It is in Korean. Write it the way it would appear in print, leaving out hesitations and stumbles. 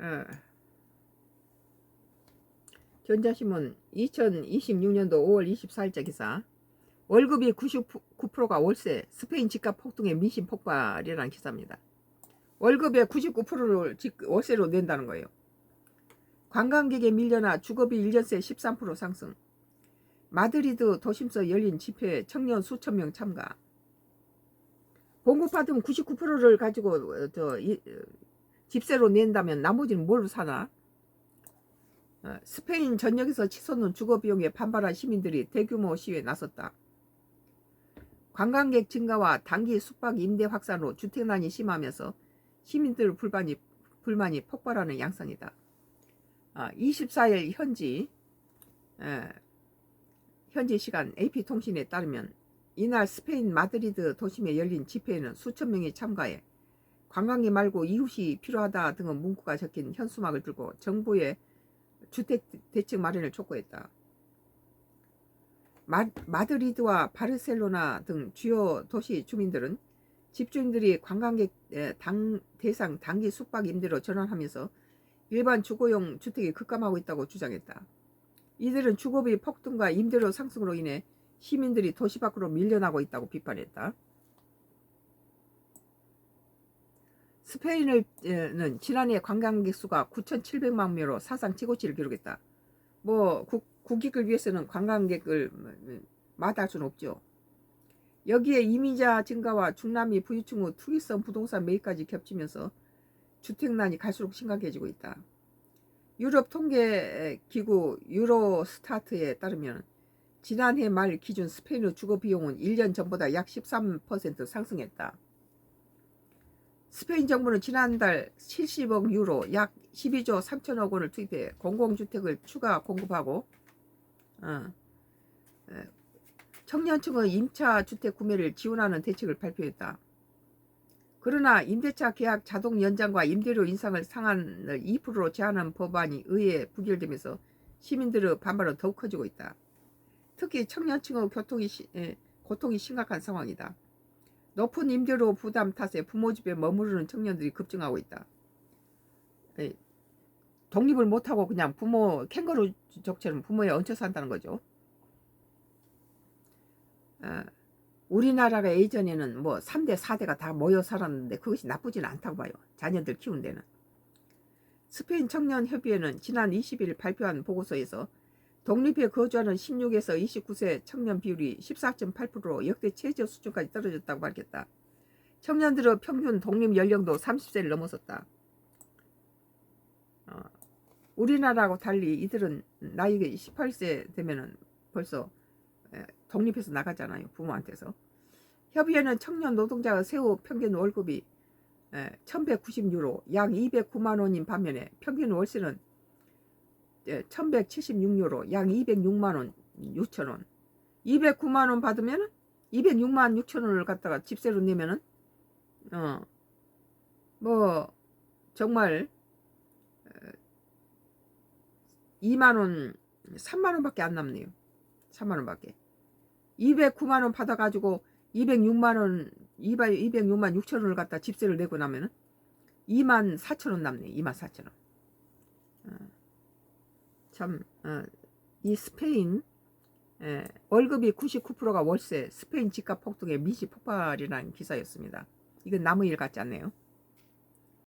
어, 전자신문 2026년도 5월 24일자 기사. 월급이 99%가 월세, 스페인 집값 폭등의 민심 폭발이라는 기사입니다. 월급의 99%를 월세로 낸다는 거예요. 관광객의 밀려나 주거비 1년새 13% 상승. 마드리드 도심서 열린 집회에 청년 수천 명 참가. 봉급받으면 99%를 가지고 집세로 낸다면 나머지는 뭘로 사나? 스페인 전역에서 치솟는 주거비용에 반발한 시민들이 대규모 시위에 나섰다. 관광객 증가와 단기 숙박 임대 확산으로 주택난이 심하면서 시민들 불만이 폭발하는 양상이다. 24일 현지 시간 AP통신에 따르면 이날 스페인 마드리드 도심에 열린 집회에는 수천 명이 참가해 관광객 말고 이웃이 필요하다 등의 문구가 적힌 현수막을 들고 정부의 주택 대책 마련을 촉구했다. 마드리드와 바르셀로나 등 주요 도시 주민들은 집주인들이 관광객 대상 단기 숙박 임대로 전환하면서 일반 주거용 주택이 급감하고 있다고 주장했다. 이들은 주거비 폭등과 임대료 상승으로 인해 시민들이 도시 밖으로 밀려나고 있다고 비판했다. 스페인은 지난해 관광객 수가 9,700만 명으로 사상 최고치를 기록했다. 국익을 위해서는 관광객을 마다할 수는 없죠. 여기에 이민자 증가와 중남미 부유층 후 투기성 부동산 매입까지 겹치면서 주택난이 갈수록 심각해지고 있다. 유럽 통계기구 유로스타트에 따르면 지난해 말 기준 스페인의 주거 비용은 1년 전보다 약 13% 상승했다. 스페인 정부는 지난달 70억 유로 약 12조 3천억 원을 투입해 공공주택을 추가 공급하고 청년층의 임차 주택 구매를 지원하는 대책을 발표했다. 그러나 임대차 계약 자동 연장과 임대료 인상을 상한을 2%로 제한한 법안이 의회에 부결되면서 시민들의 반발은 더욱 커지고 있다. 특히 청년층의 고통이 심각한 상황이다. 높은 임대료 부담 탓에 부모 집에 머무르는 청년들이 급증하고 있다. 독립을 못하고 그냥 부모 캥거루족처럼 부모에 얹혀 산다는 거죠. 우리나라가 예전에는 3대 4대가 다 모여 살았는데 그것이 나쁘지는 않다고 봐요. 자녀들 키운 데는. 스페인 청년협의회는 지난 20일 발표한 보고서에서 독립에 거주하는 16에서 29세 청년 비율이 14.8%로 역대 최저 수준까지 떨어졌다고 밝혔다. 청년들의 평균 독립 연령도 30세를 넘어섰다. 우리나라하고 달리 이들은 나이가 18세 되면은 벌써 독립해서 나가잖아요. 부모한테서. 협의회는 청년 노동자의 세후 평균 월급이 1190유로 약 209만 원인 반면에 평균 월세는 1176유로 약 206만 원 6천 원. 209만 원 받으면 206만 6천 원을 갖다가 집세로 내면은 정말 2만 원 3만 원밖에 안 남네요. 3만 원밖에. 209만 원 받아가지고 206만 6천 원을 갖다 집세를 내고 나면은 2만 4천 원 남네. 2만 4천 원. 이 스페인 월급이 99%가 월세, 스페인 집값 폭등의 민심 폭발이라는 기사였습니다. 이건 남의 일 같지 않네요.